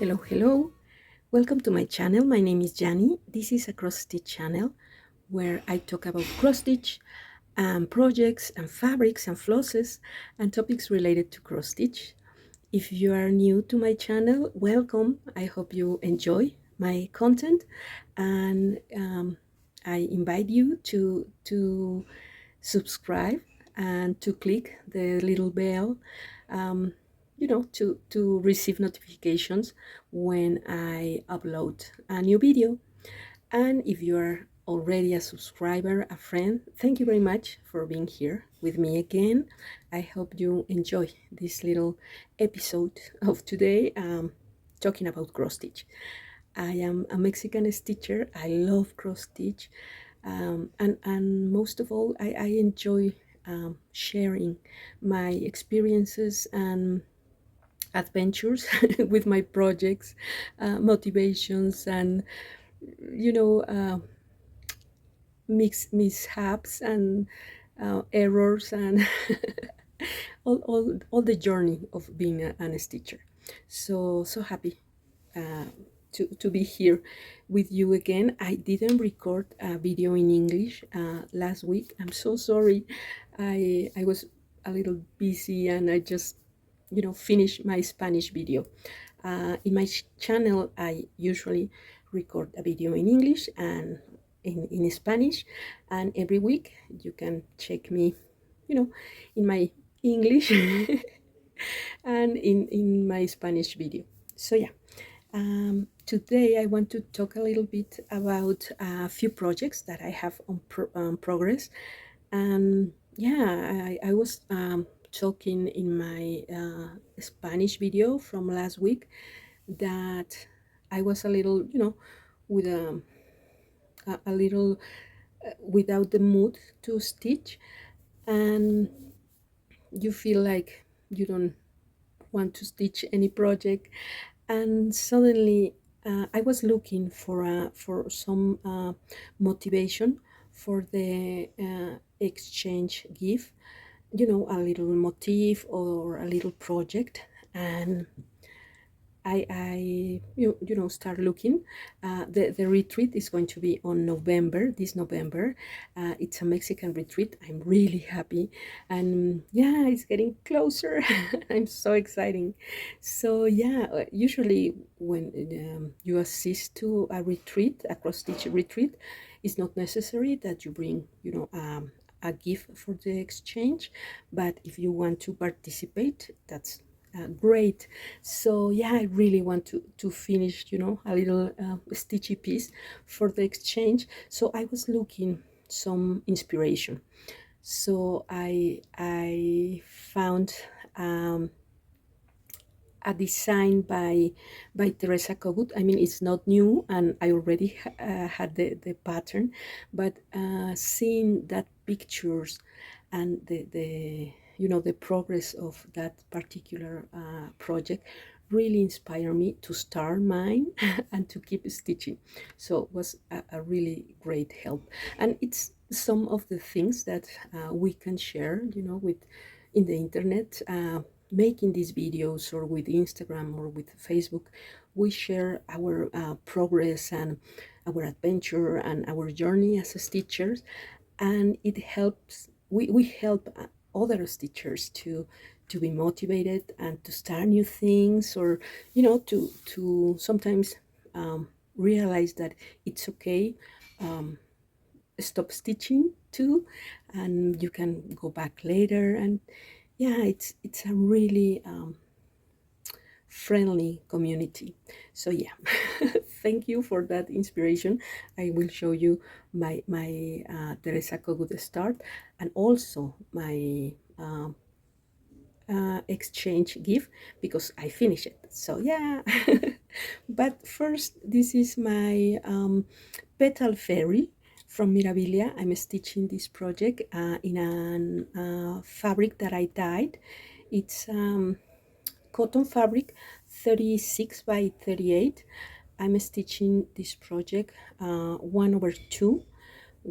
Hello, hello. Welcome to my channel. My name is Jani. This is a cross stitch channel where I talk about cross stitch and projects and fabrics and flosses and topics related to cross stitch. If you are new to my channel, welcome. I hope you enjoy my content, and I invite you to subscribe and to click the little bell, um, to receive notifications when I upload a new video. And if you are already a subscriber, a friend, thank you very much for being here with me again. I hope you enjoy this little episode of today, talking about cross stitch. I am a Mexican stitcher. I love cross stitch, and most of all, I enjoy sharing my experiences and adventures with my projects, motivations, and mishaps and errors and all the journey of being an stitcher. So happy uh, to be here with you again. I didn't record a video in English last week. I'm so sorry. I was a little busy and I just finished my Spanish video. In my channel, I usually record a video in English and in Spanish, and every week you can check me, in my English and in my Spanish video. So yeah, today I want to talk a little bit about a few projects that I have on progress. And yeah, I was talking in my Spanish video from last week that I was a little, with a little without the mood to stitch, and you feel like you don't want to stitch any project, and suddenly I was looking for some motivation for the exchange gift, a little motif or a little project. And I start looking. The retreat is going to be on this November. It's a Mexican retreat. I'm really happy, and yeah, it's getting closer. I'm so exciting. So yeah, usually when you assist to a retreat, a cross stitch retreat, it's not necessary that you bring a gift for the exchange, but if you want to participate, that's great. So yeah, I really want to finish a little stitchy piece for the exchange. So I was looking some inspiration. So I found a design by Teresa Kogut. I mean, it's not new, and I already had the pattern, but seeing that pictures and the progress of that particular project really inspired me to start mine and to keep stitching. So it was a really great help, and it's some of the things that we can share, with in the internet. Making these videos, or with Instagram or with Facebook, we share our progress and our adventure and our journey as stitchers, and it helps. We help other stitchers to be motivated and to start new things, or to sometimes realize that it's okay. Stop stitching too, and you can go back later. And yeah, it's a really friendly community. So yeah, thank you for that inspiration. I will show you my Teresa Kogut start, and also my exchange gift, because I finished it. So yeah. But first, this is my petal fairy from Mirabilia. I'm stitching this project in a fabric that I dyed. It's cotton fabric, 36 by 38. I'm stitching this project 1/2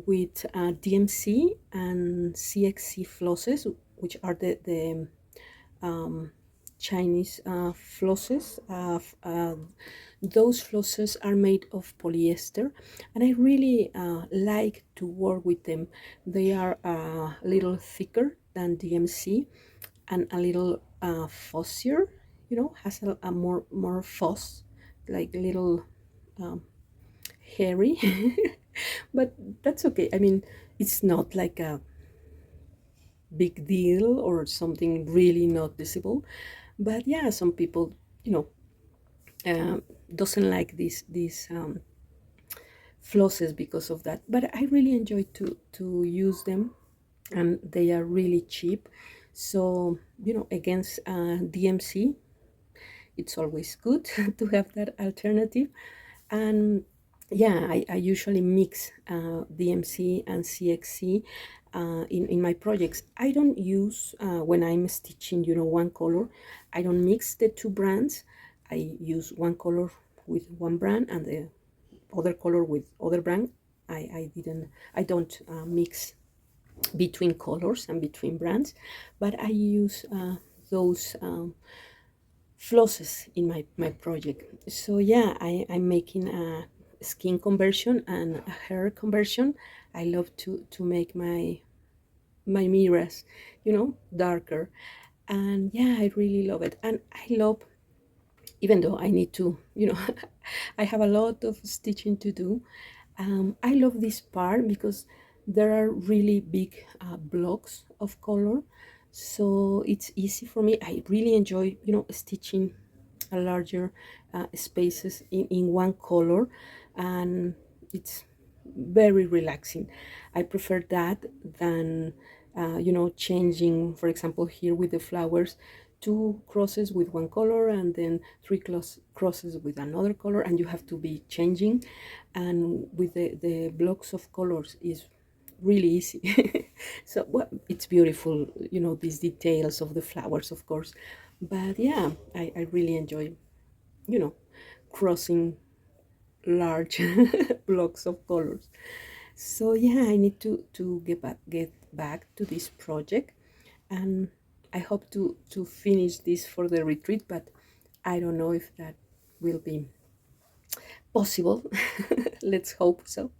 with DMC and CXC flosses, which are the Chinese flosses. Those flosses are made of polyester, and I really like to work with them. They are a little thicker than DMC and a little fussier, has a more fuss, like little hairy. But that's okay. I mean, it's not like a big deal or something really noticeable. But yeah, some people, you know, doesn't like these flosses because of that. But I really enjoy to use them, and they are really cheap. So against DMC, it's always good to have that alternative. And yeah, I usually mix DMC and CXC in my projects. I don't use when I'm stitching one color, I don't mix the two brands. I use one color with one brand and the other color with other brand. I don't mix between colors and between brands, but I use those flosses in my project. So yeah, I'm making a skin conversion and a hair conversion. I love to make my mirrors darker, and yeah, I really love it. And I love, even though I need to I have a lot of stitching to do, I love this part because there are really big blocks of color, so it's easy for me. I really enjoy stitching a larger spaces in one color, and it's very relaxing. I prefer that than changing, for example, here with the flowers, two crosses with one color and then three crosses with another color, and you have to be changing. And with the blocks of colors is really easy. So well, it's beautiful, these details of the flowers, of course. But yeah, I really enjoy you know crossing large blocks of colors. So yeah, I need to get back to this project, and I hope to finish this for the retreat, but I don't know if that will be possible. Let's hope so.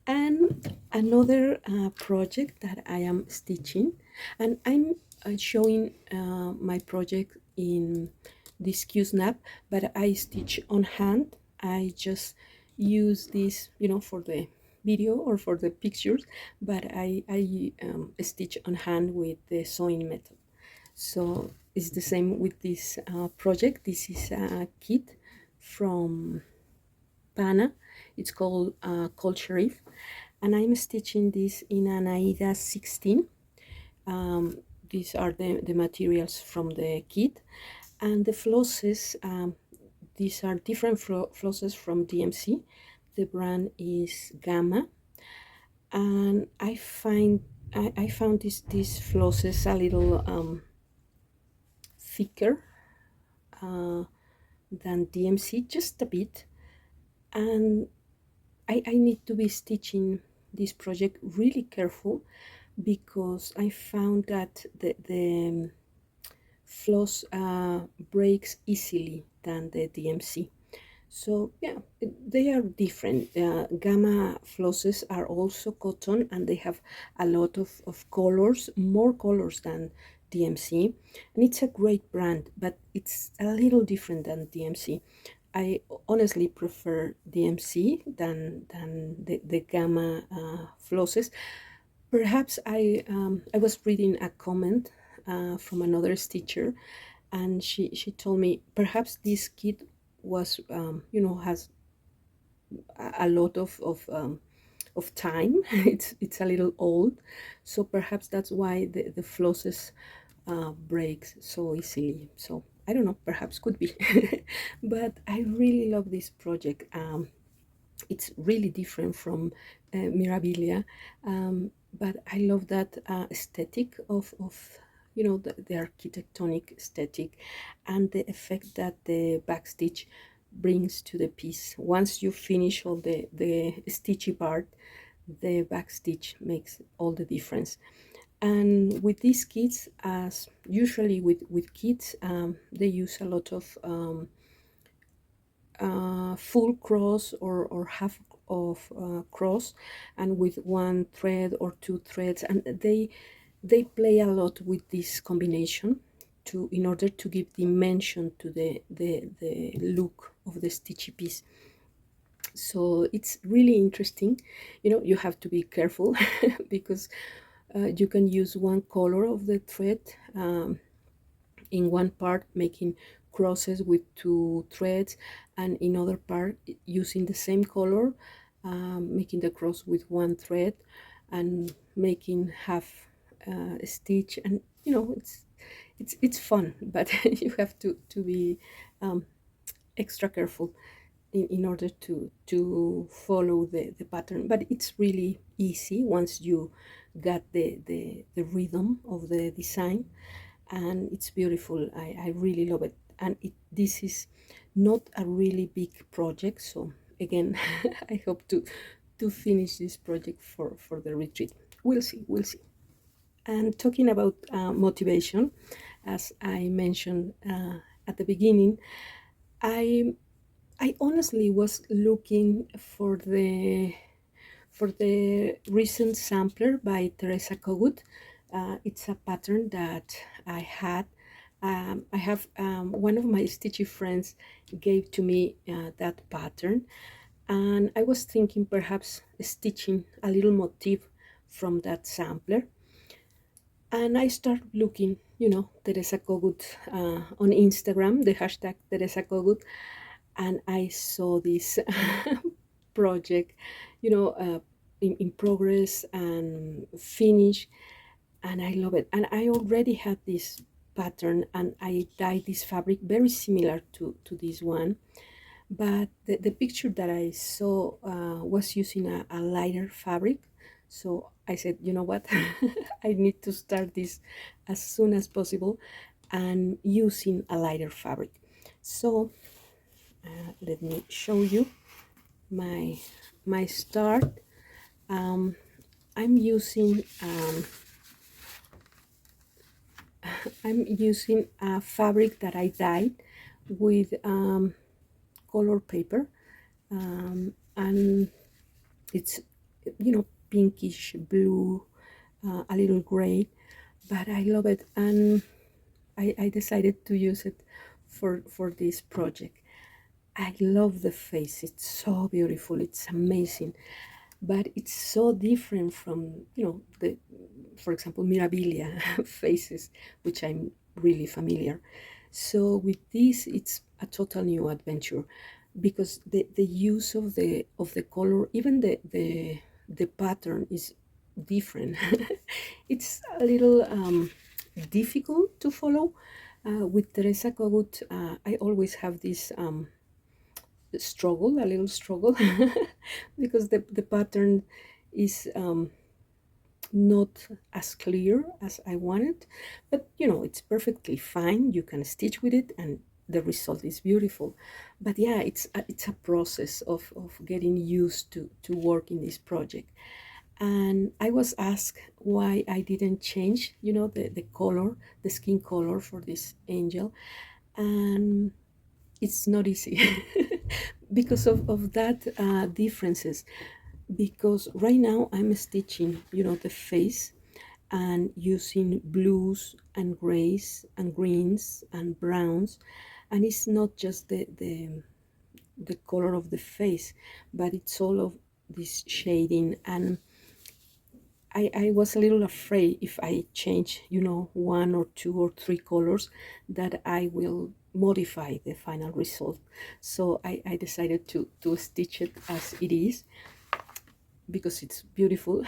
And another project that I am stitching, and I'm showing my project in this Q-snap, but I stitch on hand. I just use this for the video or for the pictures, but I stitch on hand with the sewing method. So it's the same with this project. This is a kit from Pana. It's called Qol Sharif, and I'm stitching this in an Aida 16. These are the materials from the kit, and the flosses, these are different flosses from DMC. The brand is Gamma, and I found these flosses a little thicker than DMC, just a bit. And I need to be stitching this project really careful, because I found that the floss breaks easily than the DMC. So yeah, they are different. Gamma flosses are also cotton, and they have a lot of colors, more colors than DMC, and it's a great brand, but it's a little different than DMC. I honestly prefer DMC than the Gamma flosses. Perhaps I was reading a comment from another stitcher, and she told me perhaps this kit was has a lot of time. It's a little old, so perhaps that's why the flosses breaks so easily. So I don't know, perhaps could be. But I really love this project. It's really different from Mirabilia, but I love that aesthetic of the architectonic aesthetic, and the effect that the backstitch brings to the piece. Once you finish all the stitchy part, the backstitch makes all the difference. And with these kits, as usually with kits, they use a lot of full cross or half of cross, and with one thread or two threads, and they play a lot with this combination to in order to give dimension to the look of the stitchy piece. So it's really interesting. You have to be careful because you can use one color of the thread in one part, making crosses with two threads, and in other part using the same color, making the cross with one thread and making half a stitch. And it's fun, but you have to be extra careful in order to follow the pattern. But it's really easy once you got the rhythm of the design, and it's beautiful. I really love it. And this is not a really big project, so again I hope to finish this project for the retreat. We'll see. And talking about motivation, as I mentioned at the beginning, I I honestly was looking for the recent sampler by Teresa Kogut. It's a pattern that I had. I have one of my stitchy friends gave to me that pattern, and I was thinking perhaps stitching a little motif from that sampler. And I started looking, Teresa Kogut on Instagram, the hashtag Teresa Kogut, and I saw this project, in progress and finished, and I love it. And I already had this pattern, and I dyed this fabric very similar to this one, but the picture that I saw was using a lighter fabric. So I said, you know what, I need to start this as soon as possible and using a lighter fabric. So let me show you my start. I'm using a fabric that I dyed with color paper, and it's pinkish blue, a little gray, but I love it, and I decided to use it for this project. I love the face. It's so beautiful. It's amazing, but it's so different from the, for example, Mirabilia faces, which I'm really familiar. So with this, it's a total new adventure, because the use of the color, even the pattern is different. It's a little difficult to follow. With Teresa Kogut, I always have this a little struggle, because the pattern is not as clear as I wanted, but it's perfectly fine. You can stitch with it and the result is beautiful. But yeah, it's a process of getting used to work in this project. And I was asked why I didn't change the color, the skin color for this angel, and it's not easy because of that differences. Because right now I'm stitching the face and using blues and grays and greens and browns, and it's not just the color of the face, but it's all of this shading. And I was a little afraid if I change one or two or three colors, that I will modify the final result. So I decided to stitch it as it is, because it's beautiful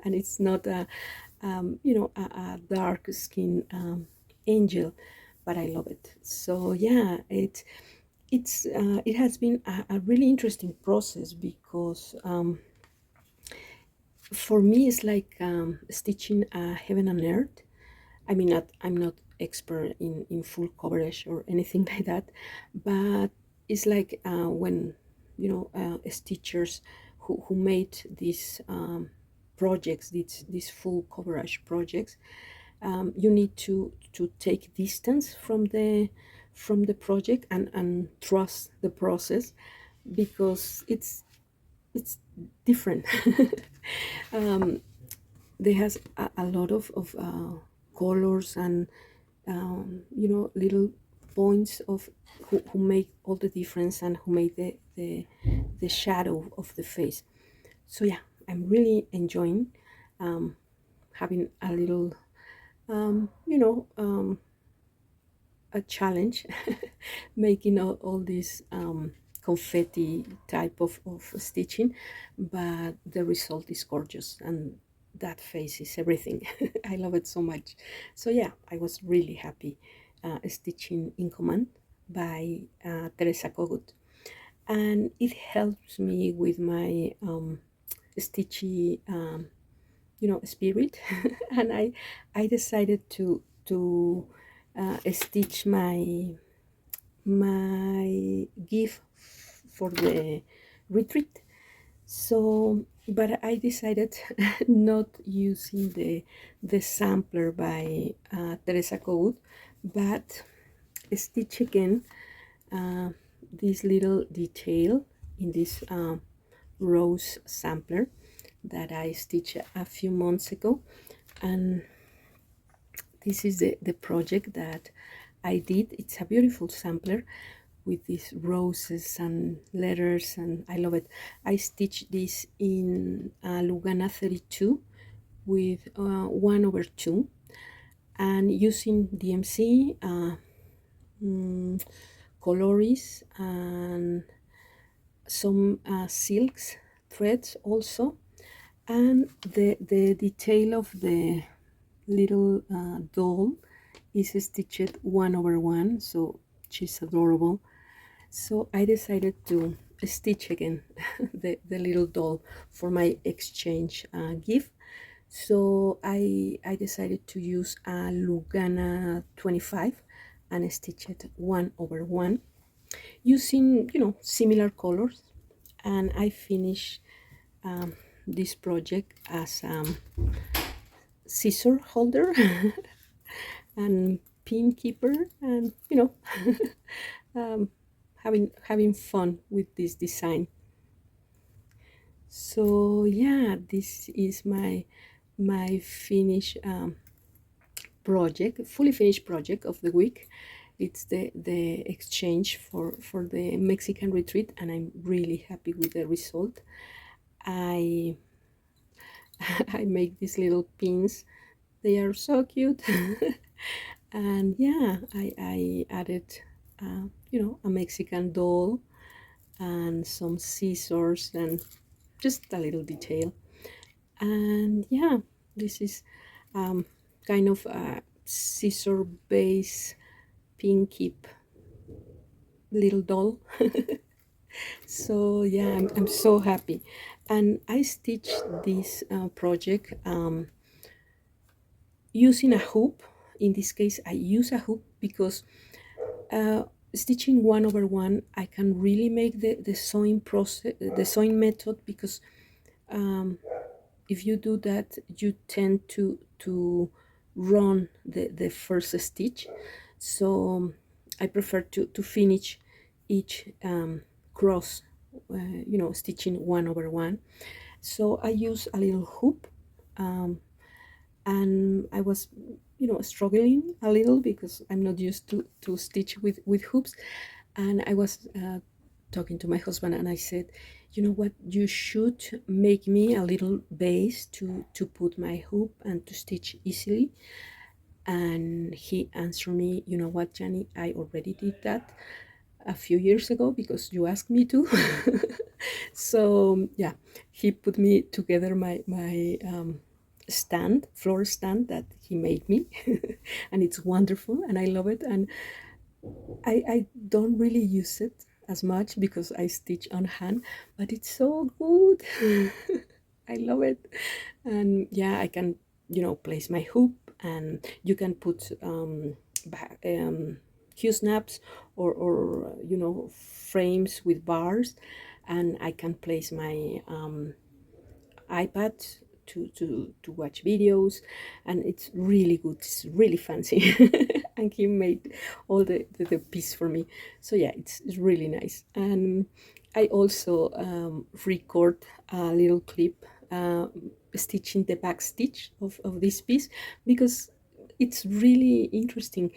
and it's not a dark skin angel, but I love it. So yeah, it has been a really interesting process, because for me it's like stitching heaven and earth. I mean, I'm not expert in full coverage or anything like that, but it's like when stitchers who made this projects, these full coverage projects, you need to take distance from the project and trust the process, because it's different. um, there has a lot of colors and little points of who make all the difference, and who make the shadow of the face. So yeah, I'm really enjoying having a little a challenge, making all this confetti type of stitching, but the result is gorgeous, and that face is everything. I love it so much. So yeah, I was really happy stitching in command by Teresa Kogut, and it helps me with my stitchy spirit. And I decided to stitch my gift for the retreat. So, but I decided not using the sampler by Teresa Code, but stitch again this little detail in this rose sampler that I stitched a few months ago. And this is the project that I did. It's a beautiful sampler with these roses and letters, and I love it. I stitched this in Lugana 32 with 1/2, and using DMC, coloris, and some silks threads also, and the detail of the little doll is stitched 1/1, so she's adorable. So I decided to stitch again the little doll for my exchange gift. So I decided to use a Lugana 25 and stitch it 1/1 using similar colors. And I finished this project as scissor holder and pin keeper, and having fun with this design. So yeah, this is my finished project, fully finished project of the week. It's the exchange for the Mexican retreat, and I'm really happy with the result. I I make these little pins. They are so cute. And yeah, I added a Mexican doll and some scissors and just a little detail. And yeah, this is kind of a scissor base pin keep little doll. So yeah, I'm so happy. And I stitched this project using a hoop. In this case, I use a hoop because stitching 1/1, I can really make the sewing process, the sewing method, because if you do that, you tend to run the first stitch. So I prefer to finish each cross, stitching 1/1. So I use a little hoop, and I was struggling a little because I'm not used to stitch with hoops. And I was talking to my husband, and I said, you know what, you should make me a little base to put my hoop and to stitch easily. And he answered me, you know what, Jenny, I already did that a few years ago because you asked me to. So yeah, he put me together my stand, floor stand that he made me. And it's wonderful, and I love it. And I don't really use it as much because I stitch on hand, but it's so good. I love it. And yeah, I can place my hoop, and you can put Q snaps or frames with bars, and I can place my iPad to watch videos, and it's really good. It's really fancy. And he made all the piece for me. So yeah, it's really nice. And I also record a little clip stitching the back stitch of this piece, because it's really interesting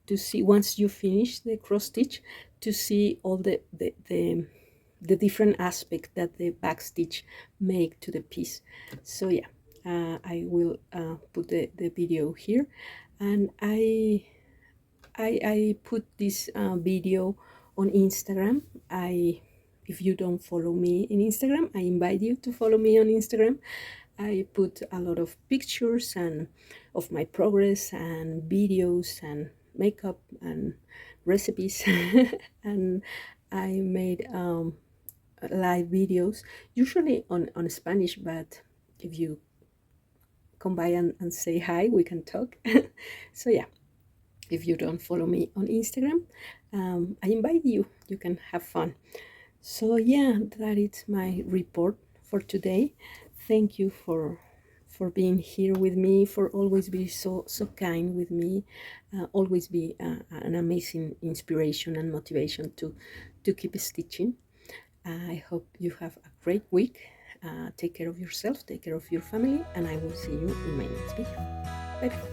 to see, once you finish the cross stitch, to see all the different aspects that the back stitch make to the piece. So yeah, I will put the video here, and I put this video on Instagram. If you don't follow me in Instagram, I invite you to follow me on Instagram. I put a lot of pictures and of my progress and videos and makeup and recipes and I made live videos, usually on Spanish, but if you come by and say hi, we can talk. So yeah, if you don't follow me on Instagram, I invite you. You can have fun. So yeah, that is my report for today. Thank you for being here with me, for always be so kind with me, always be an amazing inspiration and motivation to keep stitching. I hope you have a great week. Take care of yourself, take care of your family, and I will see you in my next video. Bye bye.